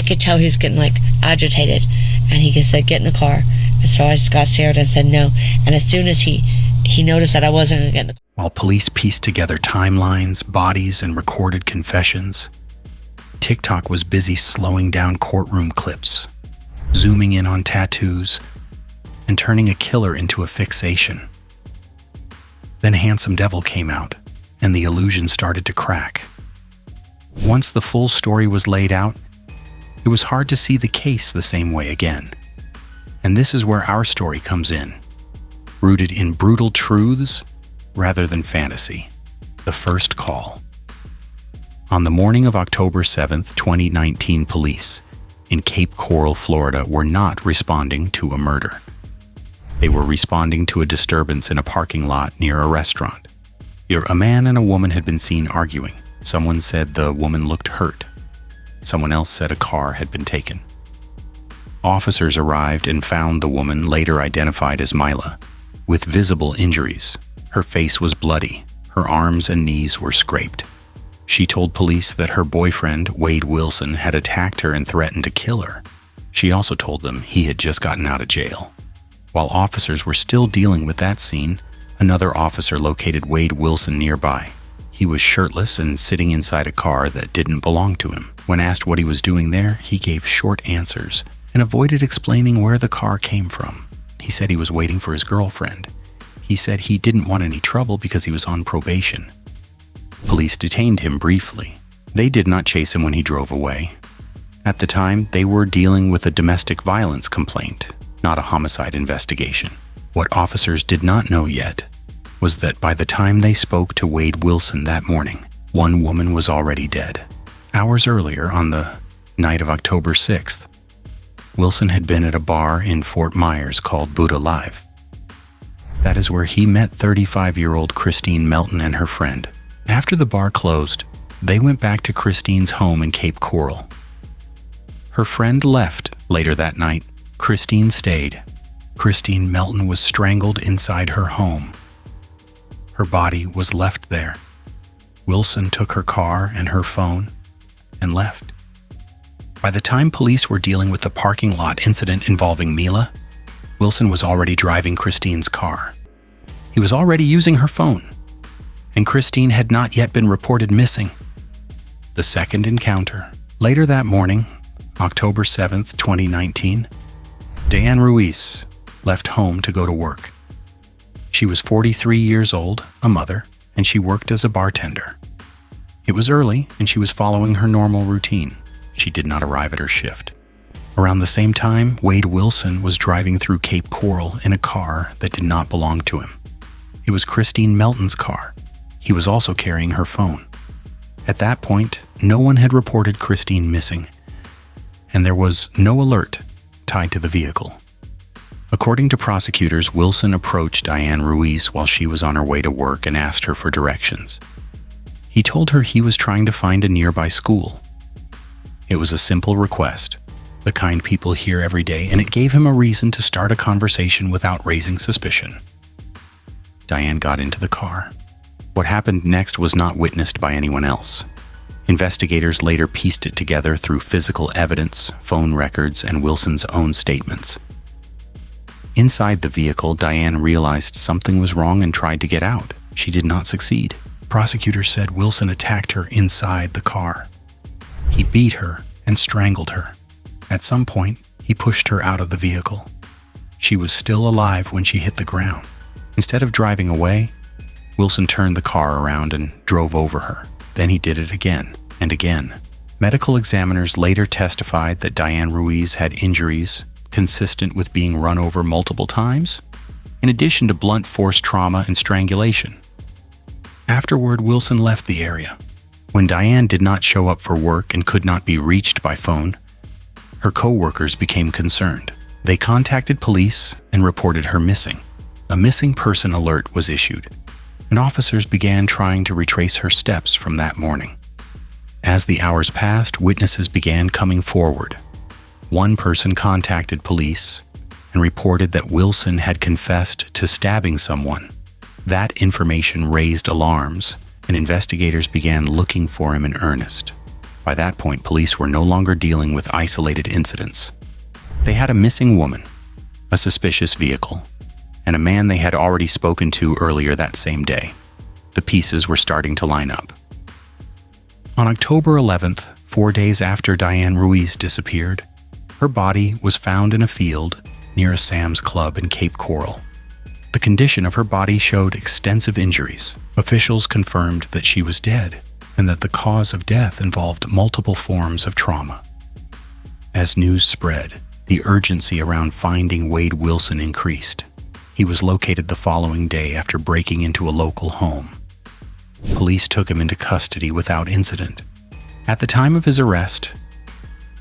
I could tell he was getting like agitated, and he said, "Get in the car." And so I got scared and said no. And as soon as he noticed that I wasn't going to get in the car. While police pieced together timelines, bodies, and recorded confessions, TikTok was busy slowing down courtroom clips, zooming in on tattoos, and turning a killer into a fixation. Then Handsome Devil came out, and the illusion started to crack. Once the full story was laid out, it was hard to see the case the same way again. And this is where our story comes in, rooted in brutal truths rather than fantasy. The First Call. On the morning of October 7th, 2019, police in Cape Coral, Florida, were not responding to a murder. They were responding to a disturbance in a parking lot near a restaurant. A man and a woman had been seen arguing. Someone said the woman looked hurt. Someone else said a car had been taken. Officers arrived and found the woman, later identified as Mila, with visible injuries. Her face was bloody. Her arms and knees were scraped. She told police that her boyfriend, Wade Wilson, had attacked her and threatened to kill her. She also told them he had just gotten out of jail. While officers were still dealing with that scene, another officer located Wade Wilson nearby. He was shirtless and sitting inside a car that didn't belong to him. When asked what he was doing there, he gave short answers and avoided explaining where the car came from. He said he was waiting for his girlfriend. He said he didn't want any trouble because he was on probation. Police detained him briefly. They did not chase him when he drove away. At the time, they were dealing with a domestic violence complaint, not a homicide investigation. What officers did not know yet was that by the time they spoke to Wade Wilson that morning, one woman was already dead. Hours earlier, on the night of October 6th, Wilson had been at a bar in Fort Myers called Buddha Live. That is where he met 35-year-old Christine Melton and her friend. After the bar closed, they went back to Christine's home in Cape Coral. Her friend left later that night. Christine stayed. Christine Melton was strangled inside her home. Her body was left there. Wilson took her car and her phone and left. By the time police were dealing with the parking lot incident involving Mila, Wilson was already driving Christine's car. He was already using her phone, and Christine had not yet been reported missing. The second encounter. Later that morning, October 7th, 2019, Diane Ruiz left home to go to work. She was 43 years old, a mother, and she worked as a bartender. It was early, and she was following her normal routine. She did not arrive at her shift. Around the same time, Wade Wilson was driving through Cape Coral in a car that did not belong to him. It was Christine Melton's car. He was also carrying her phone. At that point, no one had reported Christine missing, and there was no alert tied to the vehicle. According to prosecutors, Wilson approached Diane Ruiz while she was on her way to work and asked her for directions. He told her he was trying to find a nearby school. It was a simple request, the kind people hear every day, and it gave him a reason to start a conversation without raising suspicion. Diane got into the car. What happened next was not witnessed by anyone else. Investigators later pieced it together through physical evidence, phone records, and Wilson's own statements. Inside the vehicle, Diane realized something was wrong and tried to get out. She did not succeed. Prosecutors said Wilson attacked her inside the car. He beat her and strangled her. At some point, he pushed her out of the vehicle. She was still alive when she hit the ground. Instead of driving away, Wilson turned the car around and drove over her. Then he did it again and again. Medical examiners later testified that Diane Ruiz had injuries consistent with being run over multiple times, in addition to blunt force trauma and strangulation. Afterward, Wilson left the area. When Diane did not show up for work and could not be reached by phone, her co-workers became concerned. They contacted police and reported her missing. A missing person alert was issued, and officers began trying to retrace her steps from that morning. As the hours passed, witnesses began coming forward. One person contacted police and reported that Wilson had confessed to stabbing someone. That information raised alarms, and investigators began looking for him in earnest. By that point, police were no longer dealing with isolated incidents. They had a missing woman, a suspicious vehicle, and a man they had already spoken to earlier that same day. The pieces were starting to line up. On October 11th, 4 days after Diane Ruiz disappeared, her body was found in a field near a Sam's Club in Cape Coral. The condition of her body showed extensive injuries. Officials confirmed that she was dead and that the cause of death involved multiple forms of trauma. As news spread, the urgency around finding Wade Wilson increased. He was located the following day after breaking into a local home. Police took him into custody without incident. At the time of his arrest,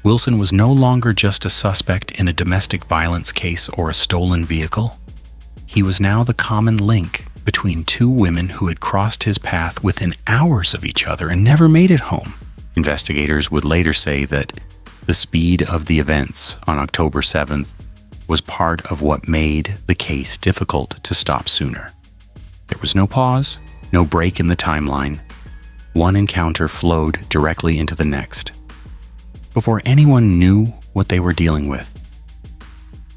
Wilson was no longer just a suspect in a domestic violence case or a stolen vehicle. He was now the common link between two women who had crossed his path within hours of each other and never made it home. Investigators would later say that the speed of the events on October 7th was part of what made the case difficult to stop sooner. There was no pause, no break in the timeline. One encounter flowed directly into the next. Before anyone knew what they were dealing with,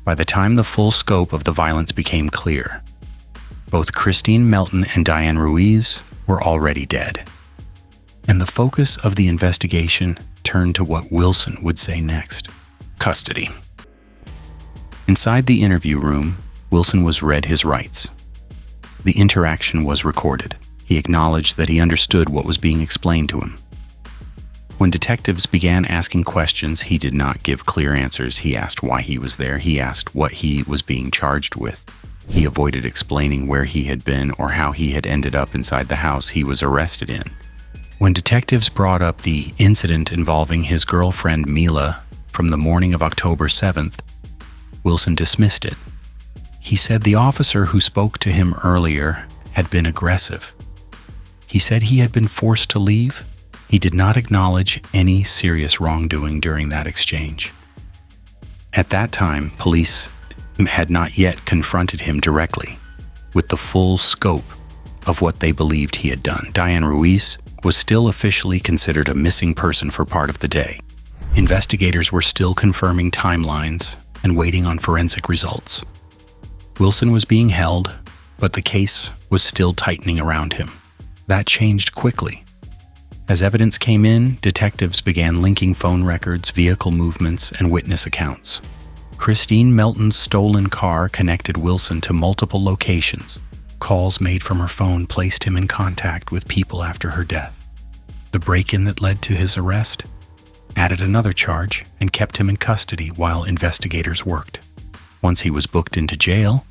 by the time the full scope of the violence became clear, both Christine Melton and Diane Ruiz were already dead. And the focus of the investigation turned to what Wilson would say next: custody. Inside the interview room, Wilson was read his rights. The interaction was recorded. He acknowledged that he understood what was being explained to him. When detectives began asking questions, he did not give clear answers. He asked why he was there. He asked what he was being charged with. He avoided explaining where he had been or how he had ended up inside the house he was arrested in. When detectives brought up the incident involving his girlfriend Mila from the morning of October 7th, Wilson dismissed it. He said the officer who spoke to him earlier had been aggressive. He said he had been forced to leave. He did not acknowledge any serious wrongdoing during that exchange. At that time, police had not yet confronted him directly with the full scope of what they believed he had done. Diane Ruiz was still officially considered a missing person for part of the day. Investigators were still confirming timelines and waiting on forensic results. Wilson was being held, but the case was still tightening around him. That changed quickly. As evidence came in, detectives began linking phone records, vehicle movements, and witness accounts. Christine Melton's stolen car connected Wilson to multiple locations. Calls made from her phone placed him in contact with people after her death. The break-in that led to his arrest added another charge and kept him in custody while investigators worked. Once he was booked into jail,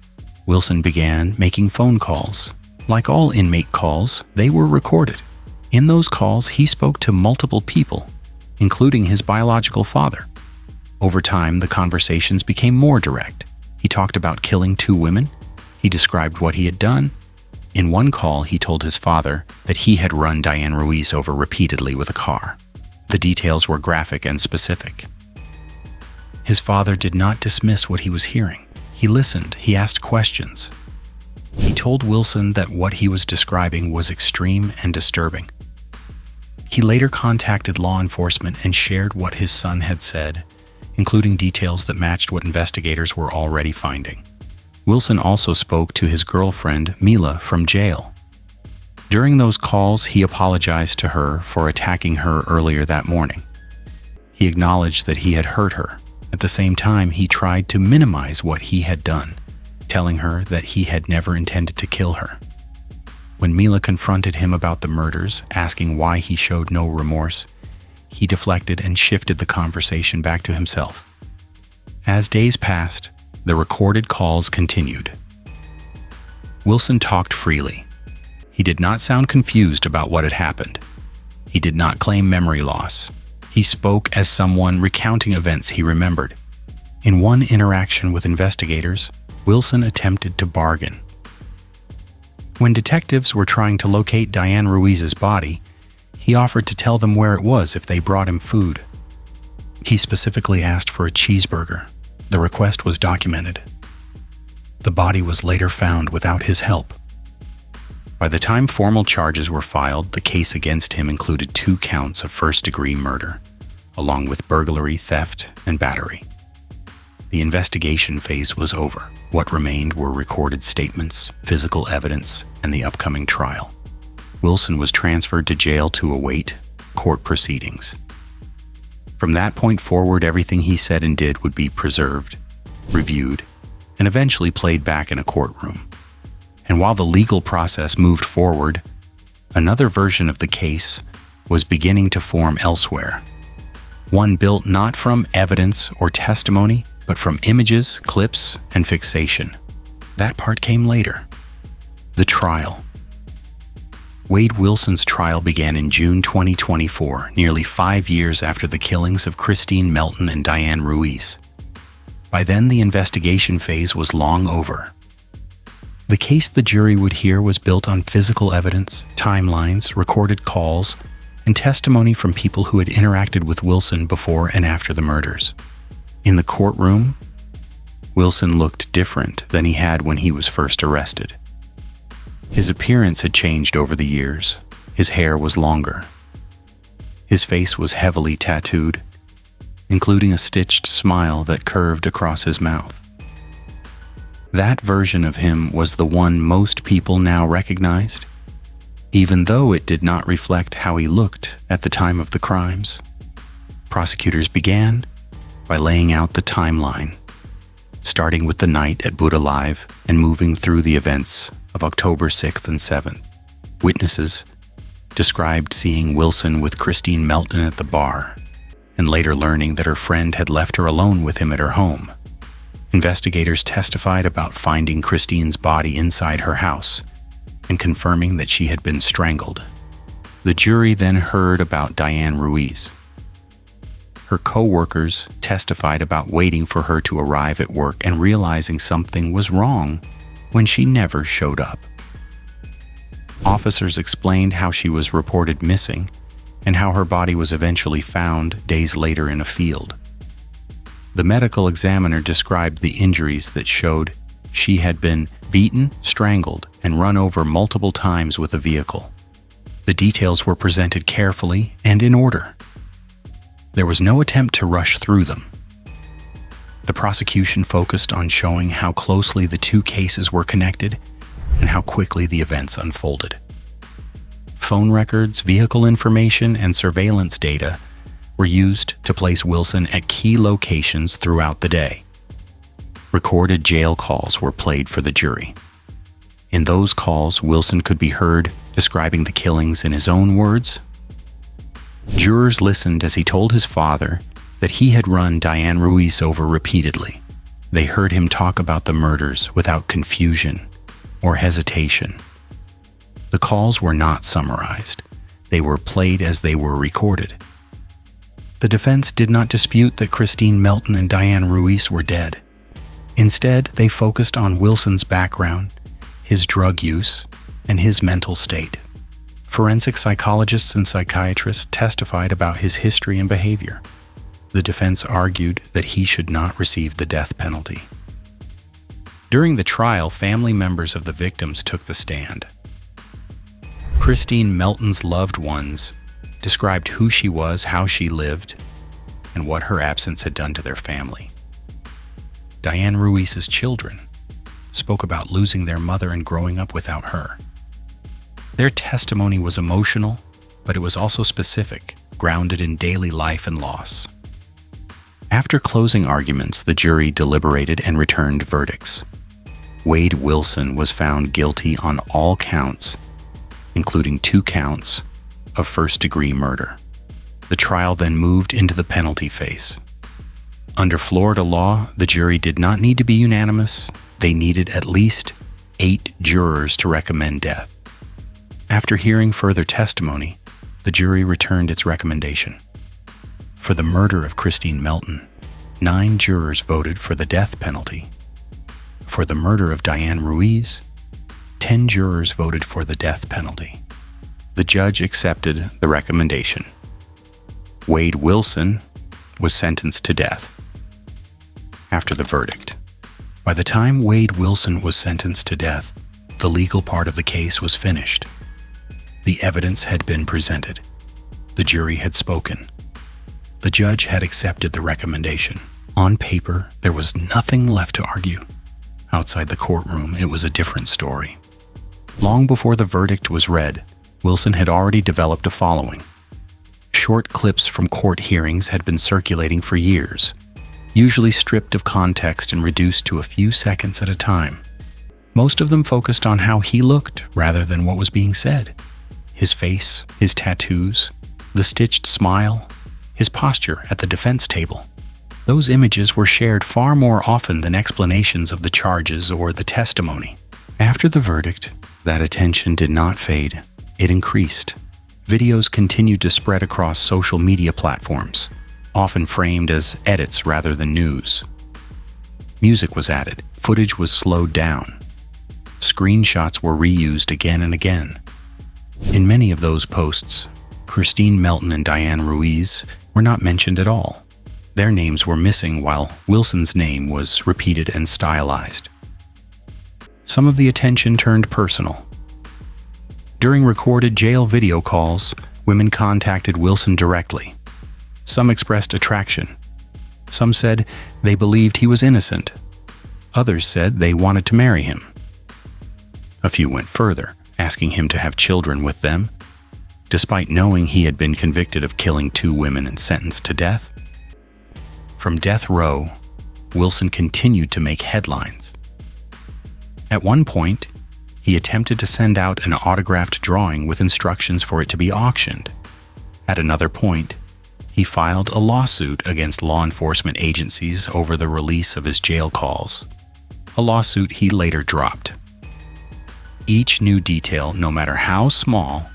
Wilson began making phone calls. Like all inmate calls, they were recorded. In those calls, he spoke to multiple people, including his biological father. Over time, the conversations became more direct. He talked about killing 2 women. He described what he had done. In one call, he told his father that he had run Diane Ruiz over repeatedly with a car. The details were graphic and specific. His father did not dismiss what he was hearing. He listened. He asked questions. He told Wilson that what he was describing was extreme and disturbing. He later contacted law enforcement and shared what his son had said, including details that matched what investigators were already finding. Wilson also spoke to his girlfriend, Mila, from jail. During those calls, he apologized to her for attacking her earlier that morning. He acknowledged that he had hurt her. At the same time, he tried to minimize what he had done, telling her that he had never intended to kill her. When Mila confronted him about the murders, asking why he showed no remorse, he deflected and shifted the conversation back to himself. As days passed, the recorded calls continued. Wilson talked freely. He did not sound confused about what had happened. He did not claim memory loss. He spoke as someone recounting events he remembered. In one interaction with investigators, Wilson attempted to bargain. When detectives were trying to locate Diane Ruiz's body, he offered to tell them where it was if they brought him food. He specifically asked for a cheeseburger. The request was documented. The body was later found without his help. By the time formal charges were filed, the case against him included 2 counts of first-degree murder, along with burglary, theft, and battery. The investigation phase was over. What remained were recorded statements, physical evidence, and the upcoming trial. Wilson was transferred to jail to await court proceedings. From that point forward, everything he said and did would be preserved, reviewed, and eventually played back in a courtroom. And while the legal process moved forward, another version of the case was beginning to form elsewhere. One built not from evidence or testimony, but from images, clips, and fixation. That part came later. The trial. Wade Wilson's trial began in June 2024, nearly 5 years after the killings of Christine Melton and Diane Ruiz. By then, the investigation phase was long over. The case the jury would hear was built on physical evidence, timelines, recorded calls, and testimony from people who had interacted with Wilson before and after the murders. In the courtroom, Wilson looked different than he had when he was first arrested. His appearance had changed over the years. His hair was longer. His face was heavily tattooed, including a stitched smile that curved across his mouth. That version of him was the one most people now recognized, even though it did not reflect how he looked at the time of the crimes. Prosecutors began by laying out the timeline, starting with the night at Buddha Live and moving through the events of October 6th and 7th. Witnesses described seeing Wilson with Christine Melton at the bar, and later learning that her friend had left her alone with him at her home. Investigators testified about finding Christine's body inside her house and confirming that she had been strangled. The jury then heard about Diane Ruiz. Her co-workers testified about waiting for her to arrive at work and realizing something was wrong when she never showed up. Officers explained how she was reported missing and how her body was eventually found days later in a field. The medical examiner described the injuries that showed she had been beaten, strangled, and run over multiple times with a vehicle. The details were presented carefully and in order. There was no attempt to rush through them. The prosecution focused on showing how closely the 2 cases were connected and how quickly the events unfolded. Phone records, vehicle information, and surveillance data were used to place Wilson at key locations throughout the day. Recorded jail calls were played for the jury. In those calls, Wilson could be heard describing the killings in his own words. Jurors listened as he told his father that he had run Diane Ruiz over repeatedly. They heard him talk about the murders without confusion or hesitation. The calls were not summarized. They were played as they were recorded. The defense did not dispute that Christine Melton and Diane Ruiz were dead. Instead, they focused on Wilson's background, his drug use, and his mental state. Forensic psychologists and psychiatrists testified about his history and behavior. The defense argued that he should not receive the death penalty. During the trial, family members of the victims took the stand. Christine Melton's loved ones described who she was, how she lived, and what her absence had done to their family. Diane Ruiz's children spoke about losing their mother and growing up without her. Their testimony was emotional, but it was also specific, grounded in daily life and loss. After closing arguments, the jury deliberated and returned verdicts. Wade Wilson was found guilty on all counts, including 2 counts of first-degree murder. The trial then moved into the penalty phase. Under Florida law, the jury did not need to be unanimous. They needed at least 8 jurors to recommend death. After hearing further testimony, the jury returned its recommendation. For the murder of Christine Melton, 9 jurors voted for the death penalty. For the murder of Diane Ruiz, 10 jurors voted for the death penalty. The judge accepted the recommendation. Wade Wilson was sentenced to death. After the verdict. By the time Wade Wilson was sentenced to death, The legal part of the case was finished. The evidence had been presented. The jury had spoken. The judge had accepted the recommendation. On paper, there was nothing left to argue. Outside the courtroom, it was a different story. Long before the verdict was read, Wilson had already developed a following. Short clips from court hearings had been circulating for years, usually stripped of context and reduced to a few seconds at a time. Most of them focused on how he looked rather than what was being said. His face, his tattoos, the stitched smile, his posture at the defense table. Those images were shared far more often than explanations of the charges or the testimony. After the verdict, that attention did not fade. It increased. Videos continued to spread across social media platforms, often framed as edits rather than news. Music was added. Footage was slowed down. Screenshots were reused again and again. In many of those posts, Christine Melton and Diane Ruiz were not mentioned at all. Their names were missing while Wilson's name was repeated and stylized. Some of the attention turned personal. During recorded jail video calls, women contacted Wilson directly. Some expressed attraction. Some said they believed he was innocent. Others said they wanted to marry him. A few went further, asking him to have children with them. Despite knowing he had been convicted of killing 2 women and sentenced to death. From death row, Wilson continued to make headlines. At one point, he attempted to send out an autographed drawing with instructions for it to be auctioned. At another point, he filed a lawsuit against law enforcement agencies over the release of his jail calls, a lawsuit he later dropped. Each new detail, no matter how small,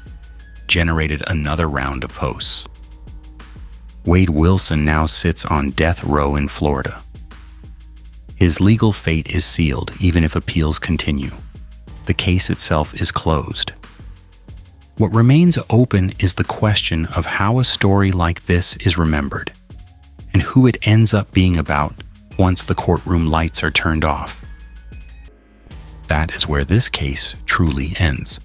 generated another round of posts. Wade Wilson now sits on death row in Florida. His legal fate is sealed even if appeals continue. The case itself is closed. What remains open is the question of how a story like this is remembered, and who it ends up being about once the courtroom lights are turned off. That is where this case truly ends.